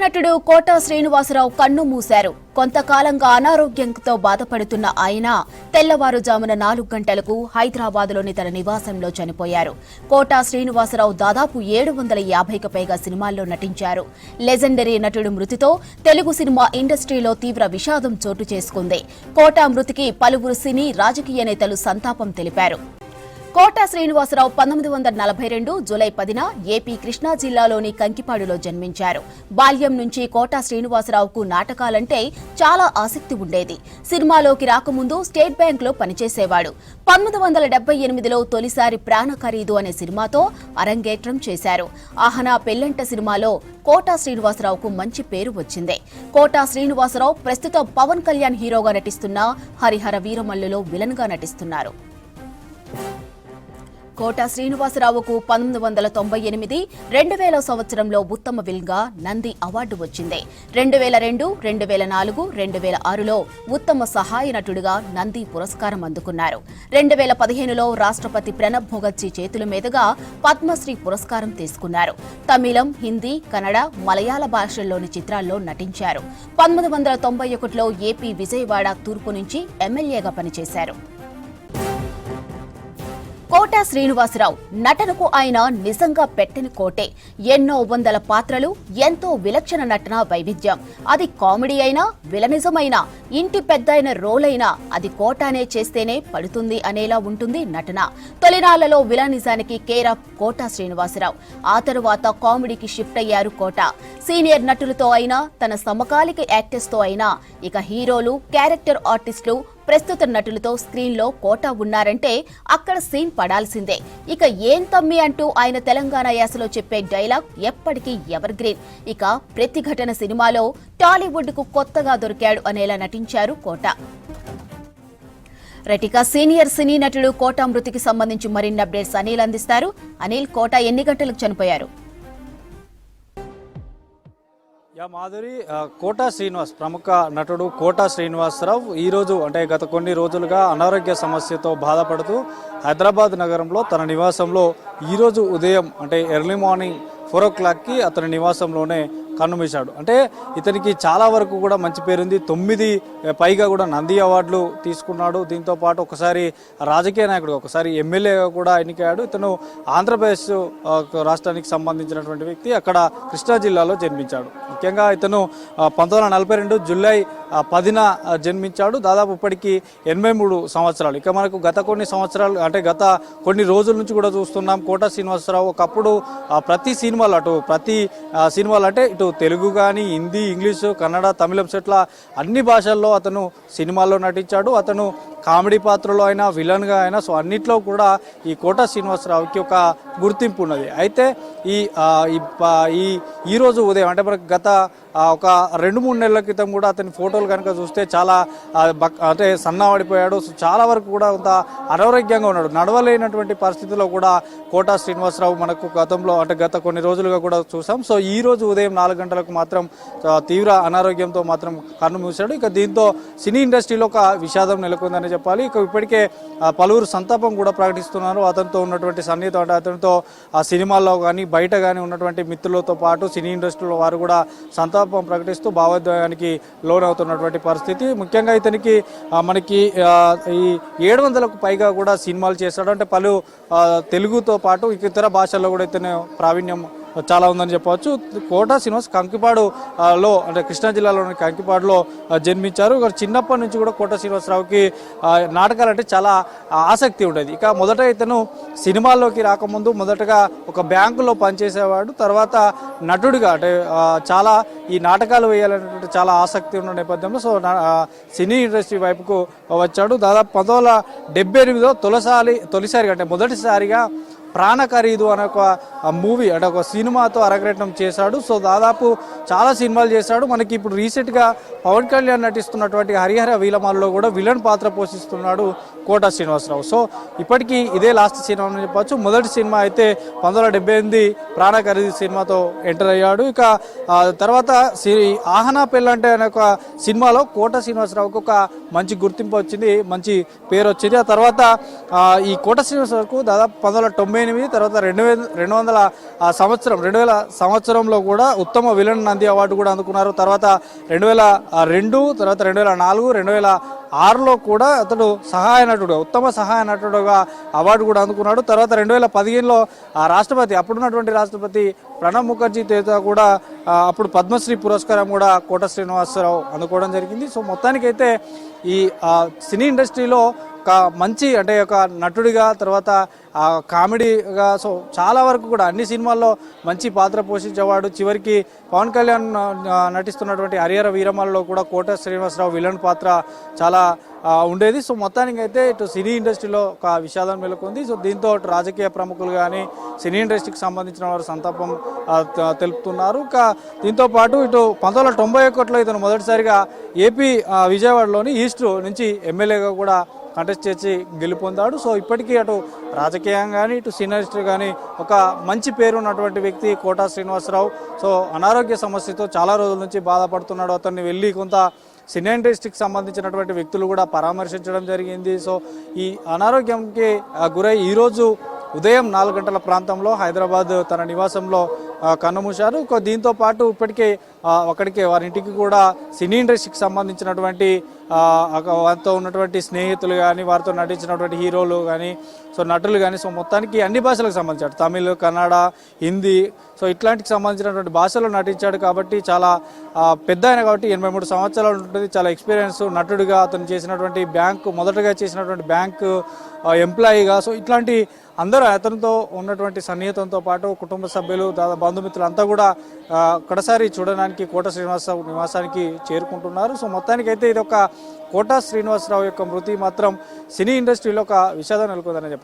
నటుడు కోట శ్రీనివాసరావు కన్ను మూశారు. కొంతకాలంగా అనారోగ్యంతో బాధపడుతున్న ఆయన తెల్లవారుజామున 4 గంటలకు హైదరాబాద్లోని తన నివాసంలో చనిపోయారు. కోట శ్రీనివాసరావు దాదాపు 750కి పైగా సినిమాల్లో నటించారు. లెజెండరీ నటుడు మృతితో తెలుగు సినిమా ఇండస్ట్రీలో తీవ్ర విషాదం చోటు చేసుకుంది. కోట మృతికి పలువురు సినీ రాజకీయ నేతలు సంతాపం తెలిపారు. కోట శ్రీనివాసరావు 1942 జూలై 10న ఏపీ కృష్ణా జిల్లాలోని కంకిపాడులో జన్మించారు. బాల్యం నుంచి కోట శ్రీనివాసరావుకు నాటకాలంటే చాలా ఆసక్తి ఉండేది. సినిమాలోకి రాకముందు స్టేట్ బ్యాంక్లో పనిచేసేవాడు. 1978లో తొలిసారి ప్రాణ ఖరీదు అనే సినిమాతో అరంగేట్రం చేశారు. ఆహనా పెళ్లంట సినిమాలో కోట శ్రీనివాసరావుకు మంచి పేరు వచ్చింది. కోట శ్రీనివాసరావు ప్రస్తుతం పవన్ కళ్యాణ్ హీరోగా నటిస్తున్న హరిహర వీరమల్లులో విలన్ గా నటిస్తున్నారు. కోట శ్రీనివాసరావుకు 1998, 2000 సంవత్సరంలో ఉత్తమ విలన్గా నంది అవార్డు వచ్చింది. 2002, 2004, 2006లో ఉత్తమ సహాయ నటుడిగా నంది పురస్కారం అందుకున్నారు. 2015లో రాష్ట్రపతి ప్రణబ్ ముఖర్జీ చేతుల మీదుగా పద్మశ్రీ పురస్కారం తీసుకున్నారు. తమిళం, హిందీ, కన్నడ, మలయాళ భాషల్లోని చిత్రాల్లో నటించారు. 1991లో ఏపీ విజయవాడ తూర్పు నుంచి ఎమ్మెల్యేగా పనిచేశారు. కోట శ్రీనివాసరావు నటనకు ఆయన నిజంగా పెట్టని కోటే. ఎన్నో వందల పాత్రలు, ఎంతో విలక్షణ నటన వైవిధ్యం. అది కామెడీ అయినా, విలనిజం అయినా, ఇంటి పెద్దయిన రోల్ అయినా అది కోటానే చేస్తేనే పడుతుంది అనేలా ఉంటుంది నటన. తొలినాళ్లలో విలనిజానికి కేర్ ఆఫ్ కోట శ్రీనివాసరావు. ఆ తరువాత కామెడీకి షిఫ్ట్ అయ్యారు కోట. సీనియర్ నటులతో అయినా, తన సమకాలిక యాక్టర్స్ తో అయినా, ఇక హీరోలు, క్యారెక్టర్ ఆర్టిస్టులు, ప్రస్తుత నటులతో స్క్రీన్లో కోట ఉన్నారంటే అక్కడ సీన్ పడాల్సిందే. ఇక ఏం తమ్మి అంటూ ఆయన తెలంగాణ యాసలో చెప్పే డైలాగ్ ఎప్పటికీ ఎవర్ గ్రీన్. ఇక ప్రతిఘటన సినిమాలో టాలీవుడ్ కు కొత్తగా దొరికాడు అనేలా నటించారు కోట. రెటిక సీనియర్ సినీ నటుడు కోట మృతికి సంబంధించి మరిన్ని అప్డేట్స్ అనిల్ అందిస్తారు. అనిల్, కోట ఎన్ని గంటలకు చనిపోయారు? మాధురి, కోట శ్రీనివాస్ ప్రముఖ నటుడు కోట శ్రీనివాసరావు ఈరోజు అంటే గత కొన్ని రోజులుగా అనారోగ్య సమస్యతో బాధపడుతూ హైదరాబాద్ నగరంలో తన నివాసంలో ఈరోజు ఉదయం అంటే ఎర్లీ మార్నింగ్ 4 o'clockకి అతని నివాసంలోనే కన్నుమూశాడు. అంటే ఇతనికి చాలా వరకు కూడా మంచి పేరుంది. 9 పైగా కూడా నంది అవార్డులు తీసుకున్నాడు. దీంతో పాటు ఒకసారి రాజకీయ నాయకుడు, ఒకసారి ఎమ్మెల్యేగా కూడా ఎన్నికయ్యాడు. ఇతను ఆంధ్రప్రదేశ్ రాష్ట్రానికి సంబంధించినటువంటి వ్యక్తి. అక్కడ కృష్ణా జిల్లాలో జన్మించాడు. ముఖ్యంగా ఇతను 1942 జూలై 10న జన్మించాడు. దాదాపు ఇప్పటికీ 83 సంవత్సరాలు. ఇక మనకు గత కొన్ని సంవత్సరాలు అంటే గత కొన్ని రోజుల నుంచి కూడా చూస్తున్నాం కోట శ్రీనివాసరావు ఒకప్పుడు ప్రతి సినిమాలు అంటే ఇటు తెలుగు కానీ, హిందీ, ఇంగ్లీషు, కన్నడ, తమిళం సెట్ల అన్ని భాషల్లో అతను సినిమాల్లో నటించాడు. అతను కామెడీ పాత్రలో అయినా, విలన్గా అయినా, సో అన్నిట్లో కూడా ఈ కోట శ్రీనివాసరావుకి ఒక గుర్తింపు ఉన్నది. అయితే ఈరోజు ఉదయం అంటే మనకు గత ఒక 2-3 నెలల క్రితం కూడా అతని ఫోటోలు కనుక చూస్తే చాలా అంటే సన్నబడిపోయాడు. సో చాలా వరకు కూడా కొంత అనారోగ్యంగా ఉన్నాడు. నడవలేనటువంటి పరిస్థితిలో కూడా కోట శ్రీనివాసరావు మనకు గతంలో అంటే గత కొన్ని రోజులుగా కూడా చూసాం. సో ఈ రోజు ఉదయం 4 గంటలకు మాత్రం తీవ్ర అనారోగ్యంతో మాత్రం కన్ను మూశాడు. ఇక దీంతో సినీ ఇండస్ట్రీలో ఒక విషాదం నెలకొందని చెప్పాలి. ఇక ఇప్పటికే పలువురు సంతాపం కూడా ప్రకటిస్తున్నారు. అతనితో ఉన్నటువంటి సన్నిహితం అంటే అతనితో ఆ సినిమాల్లో కానీ బయట కానీ ఉన్నటువంటి మిత్రులతో పాటు సినీ ఇండస్ట్రీలో వారు కూడా సంతాపం ప్రకటిస్తూ భావోద్వేగానికి లోనవుతున్నటువంటి పరిస్థితి. ముఖ్యంగా ఇతనికి మనకి ఈ 700కు పైగా కూడా సినిమాలు చేశాడు. అంటే పలు తెలుగుతో పాటు ఇతర భాషల్లో కూడా ఇతను ప్రావీణ్యం చాలా ఉందని చెప్పవచ్చు. కోట శ్రీనివాస్ కంకిపాడులో అంటే కృష్ణా జిల్లాలోని కంకిపాడులో జన్మించారు. చిన్నప్పటి నుంచి కూడా కోట శ్రీనివాసరావుకి నాటకాలంటే చాలా ఆసక్తి ఉండేది. ఇక మొదట ఇతను సినిమాల్లోకి రాకముందు మొదటగా ఒక బ్యాంకులో పనిచేసేవాడు. తర్వాత నటుడిగా అంటే చాలా ఈ నాటకాలు వేయాలనేటువంటి చాలా ఆసక్తి ఉన్న నేపథ్యంలో సో సినీ ఇండస్ట్రీ వైపుకు వచ్చాడు. దాదాపు 1978లో తొలిసారిగా అంటే మొదటిసారిగా ప్రాణ ఖరీదు అనే ఒక మూవీ అంటే ఒక సినిమాతో అరంగేట్రం చేశాడు. సో దాదాపు చాలా సినిమాలు చేశాడు. మనకి ఇప్పుడు రీసెంట్గా పవన్ కళ్యాణ్ నటిస్తున్నటువంటి హరిహర వీరమల్లులో కూడా విలన్ పాత్ర పోషిస్తున్నాడు కోట శ్రీనివాసరావు. సో ఇప్పటికీ ఇదే లాస్ట్ సినిమా అని చెప్పవచ్చు. మొదటి సినిమా అయితే 1978 ప్రాణ ఖరీదు సినిమాతో ఎంటర్ అయ్యాడు. ఇక తర్వాత ఆహనా పెళ్లంటే అనే ఒక సినిమాలో కోట శ్రీనివాసరావుకు ఒక మంచి గుర్తింపు వచ్చింది, మంచి పేరు వచ్చింది. ఆ తర్వాత ఈ కోట శ్రీనివాసరావుకు దాదాపు 1990 98, తర్వాత 2000 సంవత్సరంలో కూడా ఉత్తమ విలన్ నంది అవార్డు కూడా అందుకున్నారు. తర్వాత 2002, తర్వాత 2004, 2006లో కూడా అతడు సహాయ నటుడు, ఉత్తమ సహాయ నటుడుగా అవార్డు కూడా అందుకున్నాడు. తర్వాత 2015లో రాష్ట్రపతి, అప్పుడున్నటువంటి రాష్ట్రపతి ప్రణబ్ ముఖర్జీ చేత కూడా అప్పుడు పద్మశ్రీ పురస్కారం కూడా కోట శ్రీనివాసరావు అందుకోవడం జరిగింది. సో మొత్తానికైతే ఈ సినీ ఇండస్ట్రీలో ఒక మంచి అంటే ఒక నటుడిగా, తర్వాత కామెడీగా, సో చాలా వరకు కూడా అన్ని సినిమాల్లో మంచి పాత్ర పోషించేవాడు. చివరికి పవన్ కళ్యాణ్ నటిస్తున్నటువంటి హరిహర వీరమల్లో కూడా కోట శ్రీనివాసరావు విలన్ పాత్ర చాలా ఉండేది. సో మొత్తానికి అయితే ఇటు సినీ ఇండస్ట్రీలో ఒక విషాదం నెలకొంది. సో దీంతో ఇటు రాజకీయ ప్రముఖులు కానీ సినీ ఇండస్ట్రీకి సంబంధించిన వారు సంతాపం తెలుపుతున్నారు. దీంతో పాటు ఇటు 1991లో ఇతను మొదటిసారిగా ఏపీ విజయవాడలోని ఈస్ట్ నుంచి ఎమ్మెల్యేగా కూడా కంటెస్ట్ చేసి గెలుపొందాడు. సో ఇప్పటికీ అటు రాజకీయంగా కానీ ఇటు సినీ కానీ ఒక మంచి పేరు ఉన్నటువంటి వ్యక్తి కోట శ్రీనివాసరావు. సో అనారోగ్య సమస్యతో చాలా రోజుల నుంచి బాధపడుతున్నాడు. అతన్ని వెళ్ళి కొంత సినీ ఇండస్ట్రీకి సంబంధించినటువంటి వ్యక్తులు కూడా పరామర్శించడం జరిగింది. సో ఈ అనారోగ్యంకి గురై ఈరోజు ఉదయం 4 గంటల ప్రాంతంలో హైదరాబాద్ తన నివాసంలో కన్నుమూశారు. దీంతో పాటు ఇప్పటికే అక్కడికి వారింటికి కూడా సినీ ఇండస్ట్రీకి సంబంధించినటువంటి వారితో ఉన్నటువంటి స్నేహితులు కానీ, వారితో నటించినటువంటి హీరోలు కానీ, సో నటులు కానీ, సో మొత్తానికి అన్ని భాషలకు సంబంధించాడు. తమిళ్, కన్నడ, హిందీ, సో ఇట్లాంటికి సంబంధించినటువంటి భాషలో నటించాడు. కాబట్టి చాలా పెద్ద ఆయన కాబట్టి 83 సంవత్సరాలు ఉంటుంది. చాలా ఎక్స్పీరియన్స్ నటుడిగా అతను చేసినటువంటి మొదటగా చేసినటువంటి బ్యాంకు ఎంప్లాయీగా, సో ఇట్లాంటి అందరూ అతనితో ఉన్నటువంటి సన్నిహితంతో పాటు కుటుంబ సభ్యులు, బంధుమిత్రులు అంతా కూడా ఒక్కసారి చూడడానికి కోట శ్రీనివాసరావు నివాసానికి చేరుకుంటున్నారు. సో మొత్తానికైతే ఇది ఒక కోట శ్రీనివాసరావు యొక్క మృతి మాత్రం సినీ ఇండస్ట్రీలో ఒక విషాదం నెలకొందని చెప్పారు.